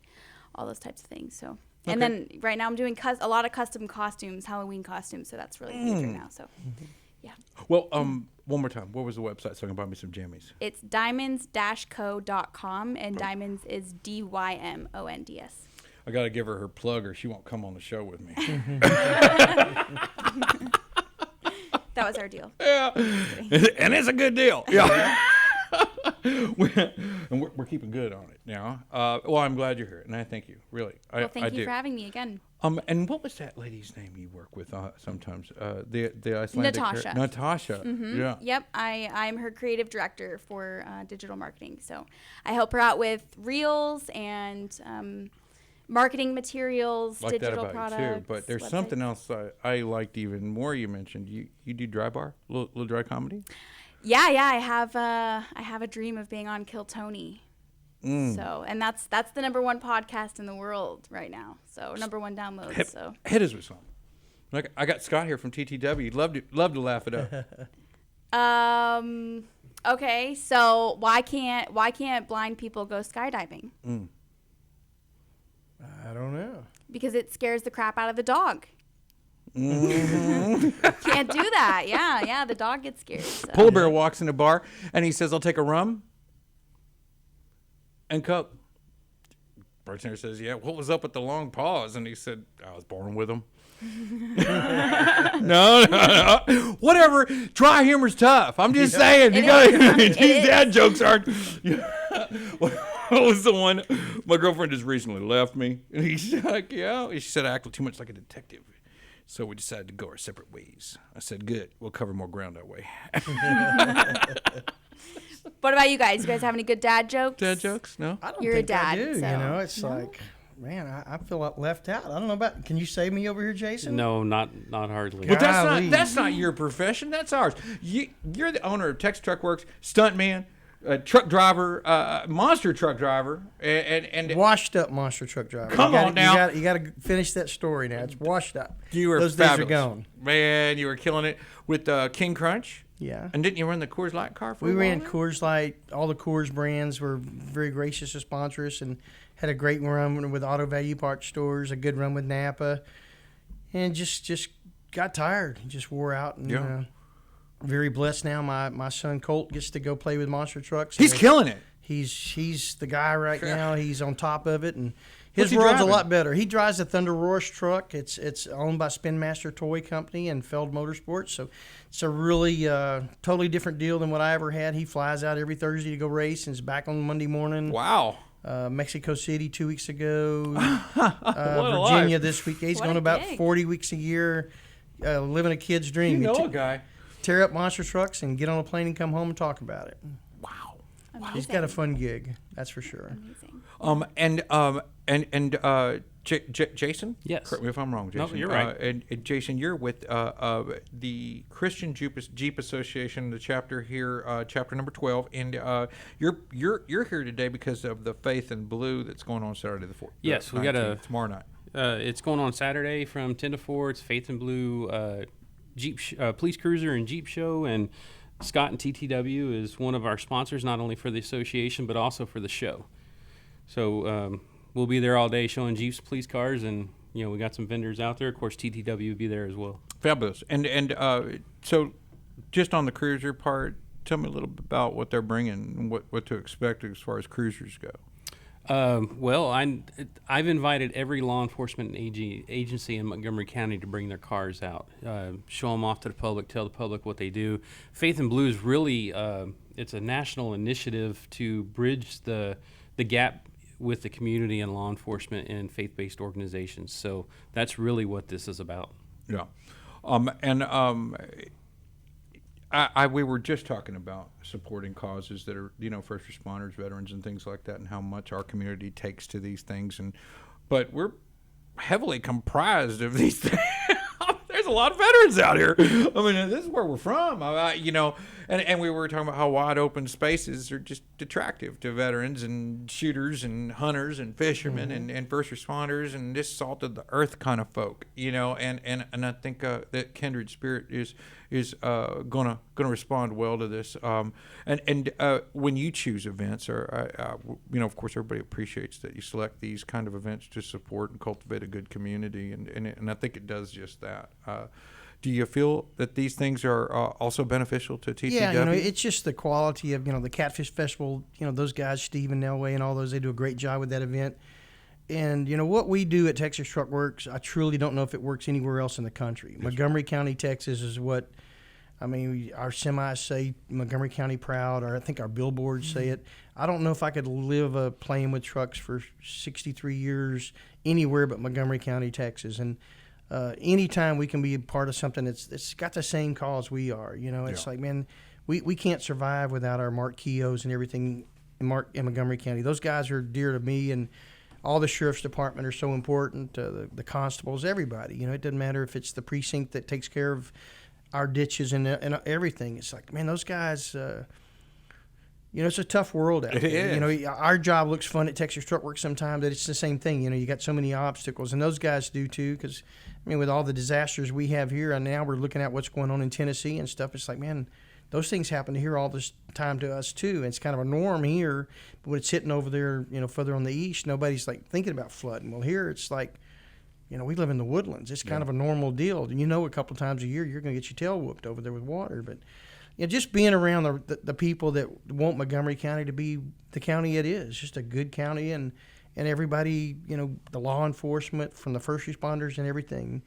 all those types of things. So, and then right now I'm doing a lot of custom costumes, Halloween costumes. So that's really huge right now. So, yeah. Well, one more time. What was the website so I can buy me some jammies? It's dymonds-co.com, and Dymonds is Dymonds. I got to give her plug, or she won't come on the show with me. That was our deal. Yeah, and it's a good deal. Yeah. And we're keeping good on it now. Well, I'm glad you're here, and I thank you. Really, Well, thank you for having me again. And what was that lady's name you work with sometimes? The Icelandic Natasha. Natasha. Yeah. Yep, I'm her creative director for digital marketing. So I help her out with reels and marketing materials, Like digital that about products. you too. But there's something else I liked even more. You mentioned you do dry bar, little dry comedy. Yeah. I have a dream of being on Kill Tony. So, and that's the #1 podcast in the world right now. So #1 downloads. Hit us with something. Like, I got Scott here from TTW. Love to laugh it up. Okay. So why can't blind people go skydiving? I don't know. Because it scares the crap out of the dog. Can't do that. Yeah. The dog gets scared. So. Polar Bear walks in a bar and he says, "I'll take a rum and Coke." Bartender says, "Yeah, what was up with the long pause?" And he said, "I was born with them." No. Whatever. Dry humor's tough. I'm just saying. These dad jokes aren't. What was the one? My girlfriend just recently left me. And he's like, "Yeah." She said, "I act too much like a detective. So we decided to go our separate ways." I said, "Good. We'll cover more ground that way." What about you guys? You guys have any good dad jokes? Dad jokes? No? I don't You're a think I dad, do. so- It's like, man, I feel like left out. I don't know about. Can you save me over here, Jason? No, not hardly. Well, Golly. that's not your profession. That's ours. You're the owner of Texas Truckworks, stuntman, truck driver, monster truck driver, and Washed up monster truck driver. Come on now. You got to finish that story now. It's washed up. you were Those fabulous. days are gone. Man, you were killing it with King Crunch. Yeah. And didn't you run the Coors Light car for We a while ran there? Coors Light. All the Coors brands were very gracious to sponsor us, and had a great run with Auto Value Parts stores, a good run with Napa, and just got tired. Just wore out. And, Yeah. very blessed now. My son Colt gets to go play with monster trucks. He's killing it. He's the guy right now. He's on top of it, and What's his he world's driving? a lot better. He drives the Thunder Roar's truck. It's owned by Spin Master Toy Company and Feld Motorsports. So it's a really totally different deal than what I ever had. He flies out every Thursday to go race and is back on Monday morning. Wow. Mexico City 2 weeks ago, What a Virginia life. this week. He's What going a about gig. 40 weeks a year, living a kid's dream. You know You a guy. tear up monster trucks and get on a plane and come home and talk about it. He's got a fun gig, that's for sure. Jason? Yes. Correct me if I'm wrong, No, Jason. you're right. And Jason, you're with the Christian Jeep Association, the chapter here, chapter number 12, and you're here today because of the Faith in Blue that's going on Saturday the 4th. Yes, we got 19th, tomorrow night. It's going on Saturday from 10 to 4. It's Faith and Blue Jeep Police Cruiser and Jeep Show, and Scott and TTW is one of our sponsors, not only for the association but also for the show. So we'll be there all day showing Jeeps, police cars, and we got some vendors out there. Of course, TTW will be there as well. Fabulous. And so just on the cruiser part, tell me a little bit about what they're bringing and what to expect as far as cruisers go. Well, I've invited every law enforcement agency in Montgomery County to bring their cars out, show them off to the public, tell the public what they do. Faith and Blue is really it's a national initiative to bridge the gap with the community and law enforcement and faith-based organizations. So that's really what this is about. Yeah. We were just talking about supporting causes that are, first responders, veterans, and things like that, and how much our community takes to these things. But we're heavily comprised of these things. There's a lot of veterans out here. I mean, this is where we're from. And we were talking about how wide open spaces are just attractive to veterans and shooters and hunters and fishermen and first responders and this salt of the earth kind of folk, and I think that Kindred Spirit is gonna respond well to this. And when you choose events, or of course everybody appreciates that you select these kind of events to support and cultivate a good community, and I think it does just that. Do you feel that these things are also beneficial to TTW? Yeah, it's just the quality of, the Catfish Festival, those guys, Steve and Elway and all those, they do a great job with that event. And, what we do at Texas Truckworks, I truly don't know if it works anywhere else in the country. Yes. Montgomery County, Texas is what, our semis say Montgomery County proud, or I think our billboards say it. I don't know if I could live playing with trucks for 63 years anywhere but Montgomery County, Texas. And anytime we can be a part of something that's got the same cause we are, it's like, man, we can't survive without our Mark Keoghs and everything in Montgomery County. Those guys are dear to me, and all the sheriff's department are so important, the constables, everybody. It doesn't matter if it's the precinct that takes care of our ditches and everything. It's like, man, those guys, it's a tough world out there. Is. Our job looks fun at Texas Truckworks sometimes, but it's the same thing. You got so many obstacles, and those guys do too, because, with all the disasters we have here, and now we're looking at what's going on in Tennessee and stuff, it's like, man, those things happen here all this time to us too. And it's kind of a norm here, but when it's hitting over there, further on the east, nobody's like thinking about flooding. Well, here it's like, we live in the woodlands. It's kind of a normal deal. A couple times a year you're going to get your tail whooped over there with water. But just being around the people that want Montgomery County to be the county it is, just a good county, and everybody, the law enforcement, from the first responders and everything.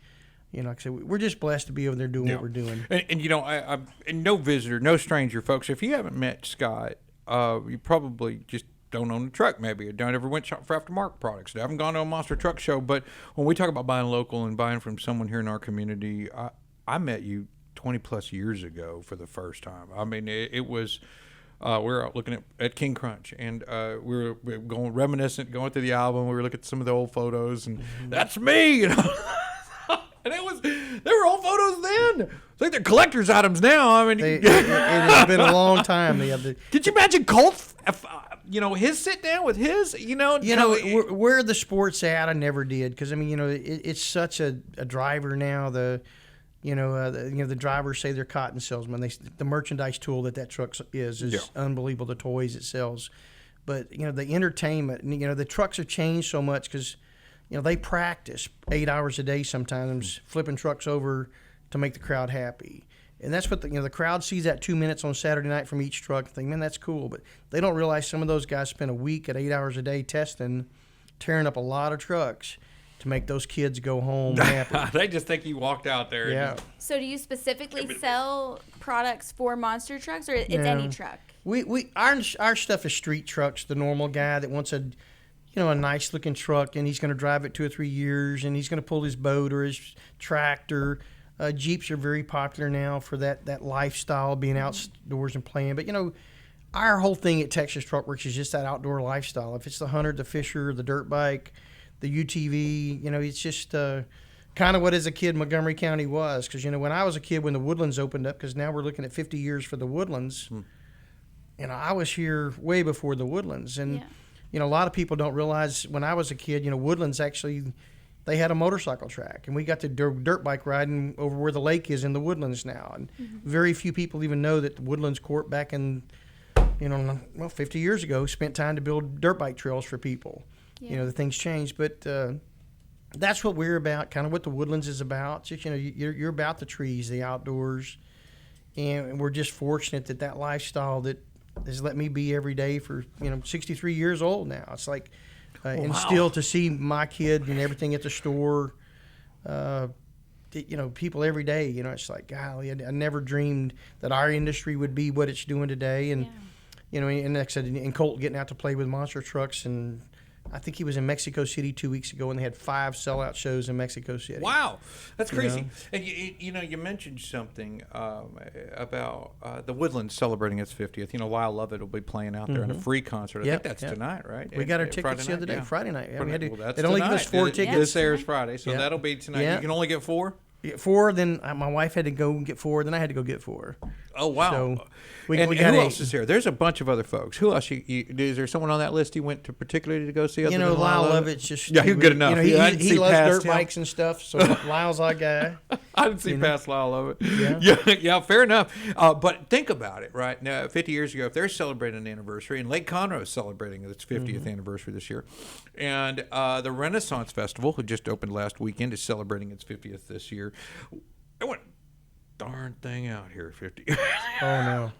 Like I said, we're just blessed to be over there doing what we're doing. And no visitor, no stranger, folks. If you haven't met Scott, you probably just don't own a truck, maybe, or don't ever went shop for aftermarket products. I haven't gone to a monster truck show. But when we talk about buying local and buying from someone here in our community, I met you 20 plus years ago for the first time. It was. We were out looking at King Crunch, and we were going reminiscent, going through the album. We were looking at some of the old photos, and that's me, And they were old photos then. It's like they're collector's items now. It has been a long time. Could you imagine Colt? His sit down with his. Where the sport's at, I never did, because it's such a driver now. The drivers say they're cotton salesmen. The merchandise tool that truck is unbelievable. The toys it sells, but the entertainment. The trucks have changed so much because they practice 8 hours a day sometimes, flipping trucks over to make the crowd happy. And that's what the crowd sees, that 2 minutes on Saturday night from each truck. Think, man, that's cool. But they don't realize some of those guys spend a week at 8 hours a day testing, tearing up a lot of trucks. to make those kids go home happy. They just think you walked out there. Yeah. So do you specifically sell products for monster trucks, or it's No. any truck? Our stuff is street trucks. The normal guy that wants a nice looking truck, and he's going to drive it 2 or 3 years, and he's going to pull his boat or his tractor. Jeeps are very popular now for that lifestyle, being outdoors and playing. But our whole thing at Texas Truckworks is just that outdoor lifestyle. If it's the hunter, the fisher, the dirt bike, the UTV, it's just kind of what as a kid Montgomery County was. Because when I was a kid, when the Woodlands opened up, because now we're looking at 50 years for the Woodlands. I was here way before the Woodlands, and a lot of people don't realize when I was a kid, Woodlands actually, they had a motorcycle track, and we got to dirt bike riding over where the lake is in the Woodlands now, and very few people even know that the Woodlands Court back in 50 years ago spent time to build dirt bike trails for people. The things changed, but that's what we're about, kind of what the Woodlands is about. Just you're about the trees, the outdoors, and we're just fortunate that lifestyle that has let me be every day for 63 years old now. It's like and still to see my kid and everything at the store, people every day. It's like, golly, I never dreamed that our industry would be what it's doing today. And and like I said, and Colt getting out to play with monster trucks, and I think he was in Mexico City 2 weeks ago, and they had 5 sellout shows in Mexico City. Wow, that's crazy. And you mentioned something about the Woodlands celebrating its 50th. Lyle Lovett will be playing out there in a free concert. I think that's tonight, right? We got our tickets the other day, Friday night. Yeah, we had to, that's they'd only give us 4 tickets. This airs Friday, so that'll be tonight. Yeah. You can only get 4? 4, then my wife had to go and get 4, then I had to go get 4. Oh, wow. So we got who else is here? There's a bunch of other folks. Who else? Is there someone on that list you went to particularly to go see? Other than Lyle Lovett's just... Yeah, he's good enough. He loves dirt him. bikes and stuff, so Lyle's our guy. I didn't see past Lyle Lovett. Yeah. Yeah, fair enough. But think about it, right? Now, 50 years ago, if they're celebrating an anniversary, and Golakeconroe is celebrating its 50th anniversary this year, and the Renaissance Festival, who just opened last weekend, is celebrating its 50th this year. I went darn thing out here 50. Oh no,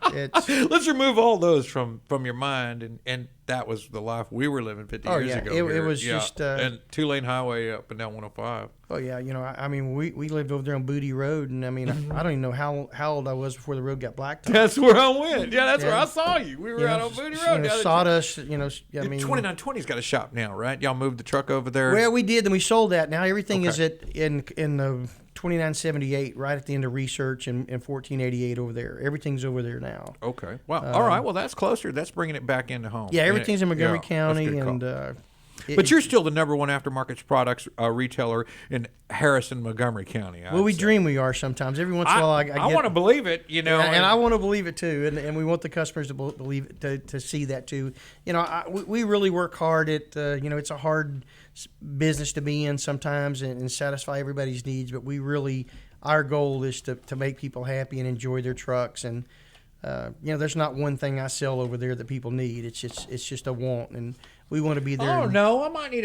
let's remove all those from your mind, and that was the life we were living 50 years ago. It was just and 2-lane highway up and down 105. Oh yeah, we lived over there on Booty Road, and I don't even know how old I was before the road got blacked. That's where I went. Yeah, that's where I saw you. We were out on Booty Road. Sawdust. 2920's got a shop now, right? Y'all moved the truck over there. Well, we did, and we sold that. Now everything is in the 2978, right at the end of Research and 1488 over there. Everything's over there now. Okay. Well, all right. Well, that's closer. That's bringing it back into home. Yeah, everything's in Montgomery County, and but you're still the number one aftermarket products retailer in Harrison, Montgomery County. We dream we are sometimes. Every once in a while, I want to believe it, and I want to believe it too, and we want the customers to believe it, to see that too. We really work hard at. It's a hard business to be in sometimes and satisfy everybody's needs, but our goal is to make people happy and enjoy their trucks. And there's not one thing I sell over there that people need. It's just a want, and we want to be there. Oh no, I might need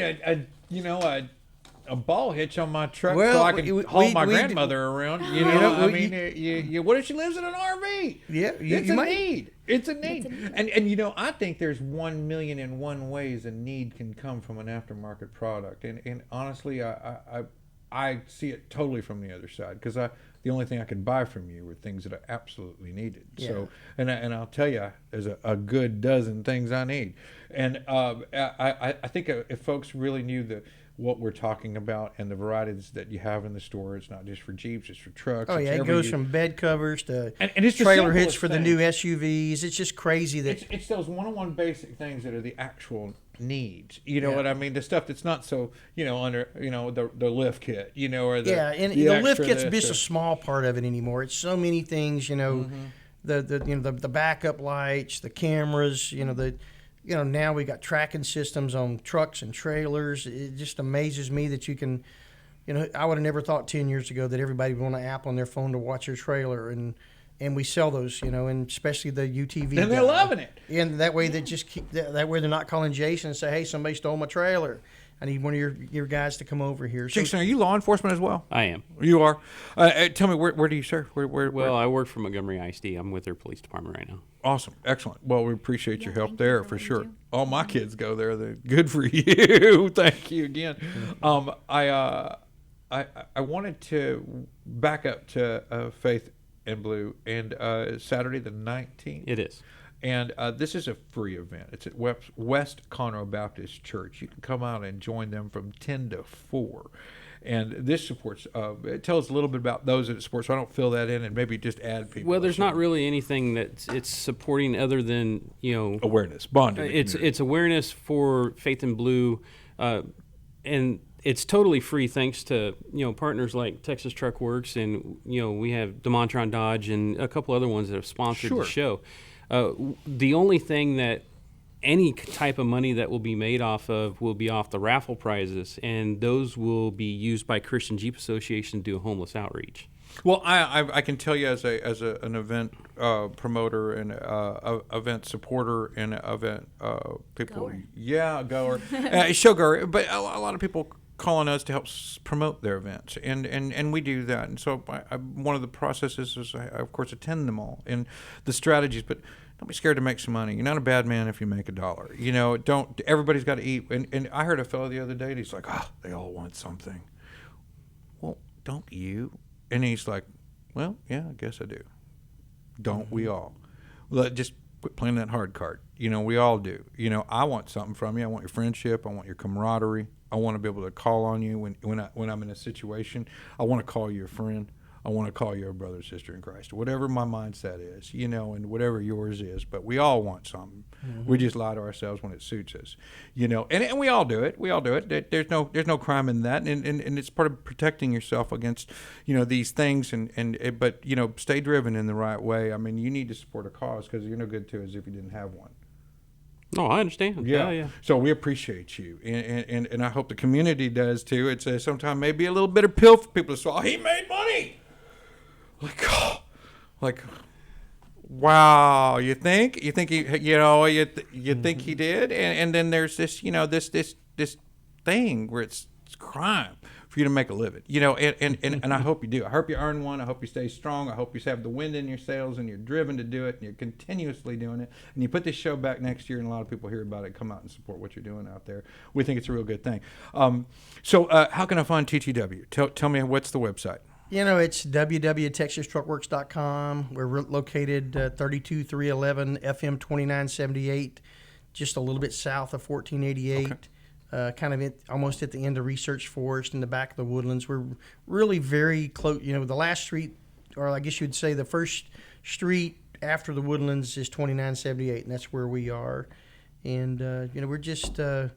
a ball hitch on my truck so I can haul my grandmother around. What if she lives in an RV? Yeah, it's a need. It's a need. And I think there's 1,000,001 ways a need can come from an aftermarket product. And honestly, I see it totally from the other side, because the only thing I could buy from you were things that I absolutely needed. Yeah. So, and I'll tell you, there's a good dozen things I need. And I think if folks really knew what we're talking about and the varieties that you have in the store, it's not just for Jeeps, it's for trucks. Oh, yeah, it goes from bed covers to and it's trailer hitch for the new SUVs. It's just crazy that... It's those one-on-one basic things that are the actual needs. You know what I mean? The stuff that's not so, under, the lift kit, or the... Yeah, and the lift kit's just a small part of it anymore. It's so many things, the backup lights, the cameras, now we got tracking systems on trucks and trailers. It just amazes me that you can, I would have never thought 10 years ago that everybody would want an app on their phone to watch their trailer, and we sell those, and especially the UTV. And they're loving it. And that way they just that way they're not calling Jason and say, hey, somebody stole my trailer. I need one of your guys to come over here. So, Jason, are you law enforcement as well? I am. You are. Tell me, where do you serve? Well, I work for Montgomery ISD. I'm with their police department right now. Awesome, excellent. Well, we appreciate your help thank you there for for what you sure. do. All my kids go there. They're good for you. Thank you again. I wanted to back up to Faith and Blue, and Saturday the 19th. It is. And this is a free event. It's at West Conroe Baptist Church. You can come out and join them from 10 to 4. And this supports, it tells a little bit about those that it supports, so I don't fill that in and maybe just add people. Well, there's not really anything that it's supporting other than, awareness, bonding. it's awareness for Faith in Blue, and it's totally free thanks to partners like Texas Truckworks, and we have Dymonds Dodge and a couple other ones that have sponsored the show. The only thing that any type of money that will be made off of will be off the raffle prizes, and those will be used by Christian Jeep Association to do homeless outreach. Well, I can tell you as an event promoter and event supporter and event people, goer, show goer, but a lot of people call on us to help promote their events, and we do that. And so one of the processes is I of course attend them all and the strategies, but don't be scared to make some money. You're not a bad man if you make $1. Don't. Everybody's got to eat. And I heard a fellow the other day, and he's like, they all want something. Well, don't you? And he's like, well, yeah, I guess I do. Don't we all? Well, just quit playing that hard card. We all do. I want something from you. I want your friendship. I want your camaraderie. I want to be able to call on you when I'm in a situation. I want to call you a friend. I want to call you a brother or sister in Christ. Whatever my mindset is, and whatever yours is. But we all want something. Mm-hmm. We just lie to ourselves when it suits us, And we all do it. We all do it. There's no crime in that, and it's part of protecting yourself against, these things. But stay driven in the right way. I mean, you need to support a cause because you're no good to us if you didn't have one. No, I understand. Yeah. So we appreciate you, and I hope the community does too. It's sometimes maybe a little bitter pill for people to swallow. He made money. Wow, you think he, you think he did, and then there's this, this thing where it's crime for you to make a living, and I hope you do. I hope you earn one. I hope you stay strong. I hope you have the wind in your sails and you're driven to do it and you're continuously doing it. And you put this show back next year and a lot of people hear about it, come out and support what you're doing out there. We think it's a real good thing. So how can I find TTW? Tell me, what's the website? It's www.texastruckworks.com. We're located 32311 FM 2978, just a little bit south of 1488. Okay. Kind of almost at the end of Research Forest in the back of the Woodlands. We're really very close. The last street, or I guess you'd say the first street after the Woodlands is 2978, and that's where we are. And, we're just, like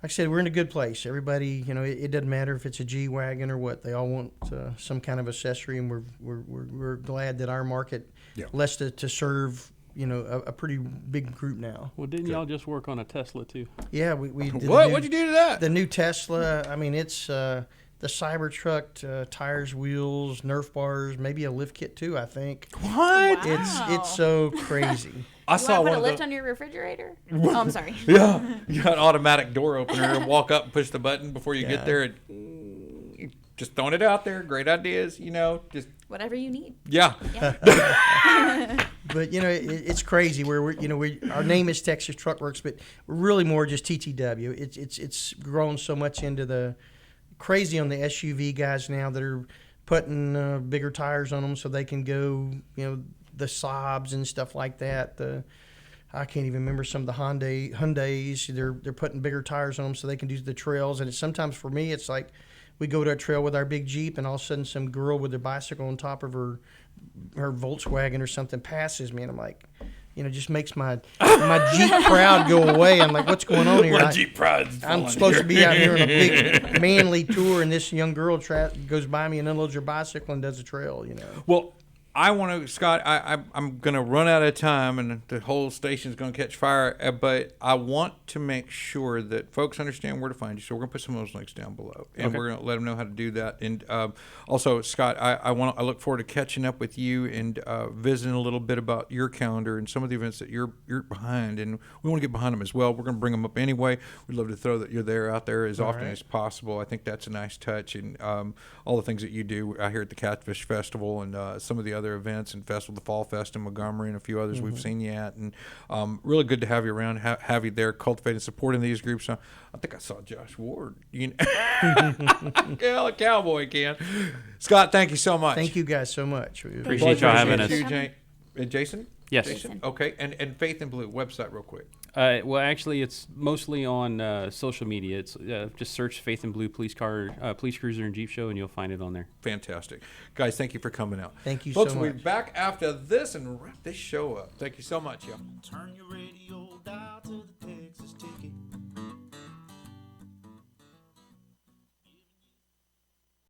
I said, we're in a good place. Everybody, it doesn't matter if it's a G-Wagon or what. They all want some kind of accessory, and we're glad that our market lets to serve a pretty big group now. Well, didn't y'all just work on a Tesla too? Yeah, we did. What'd you do to that? The new Tesla. I mean, it's the Cybertruck, tires, wheels, Nerf bars, maybe a lift kit too. I think. What? Wow. It's so crazy. I saw put one a of lift the, on your refrigerator? Oh, I'm sorry. Yeah, you got an automatic door opener and walk up and push the button before you get there. And, just throwing it out there. Great ideas, just whatever you need. Yeah. But it's crazy where our name is Texas Truckworks, but we're really more just TTW. It's grown so much into the crazy on the SUV guys now that are putting bigger tires on them so they can go the Saabs and stuff like that. I can't even remember some of the Hyundais. They're putting bigger tires on them so they can do the trails. And it's sometimes for me, it's like we go to a trail with our big Jeep, and all of a sudden some girl with her bicycle on top of her Volkswagen or something passes me, and I'm like, just makes my Jeep proud go away. I'm like, what's going on here? My Jeep pride. I'm supposed to be out here on a big manly tour, and this young girl goes by me and unloads her bicycle and does a trail. Well, I want to, Scott. I'm going to run out of time, and the whole station's going to catch fire. But I want to make sure that folks understand where to find you. So we're going to put some of those links down below, and we're going to let them know how to do that. And also, Scott, I look forward to catching up with you and visiting a little bit about your calendar and some of the events that you're behind, and we want to get behind them as well. We're going to bring them up anyway. We'd love to throw that you're there out there as often as possible. I think that's a nice touch, and all the things that you do out here at the Catfish Festival and some of the other events and festival, the Fall Fest in Montgomery and a few others we've seen you at, and really good to have you around, have you there cultivating, supporting these groups. I think I saw Josh Ward, a cowboy can. Scott, thank you so much. Thank you guys so much. Appreciate y'all having us. Jason? Yes. Jason? Okay, and Faith in Blue website real quick. Well, actually, it's mostly on social media. It's just search Faith in Blue Police Cruiser and Jeep Show, and you'll find it on there. Fantastic. Guys, thank you for coming out. Thank you Folks, so much. We'll be back after this and wrap this show up. Thank you so much, y'all. Turn your radio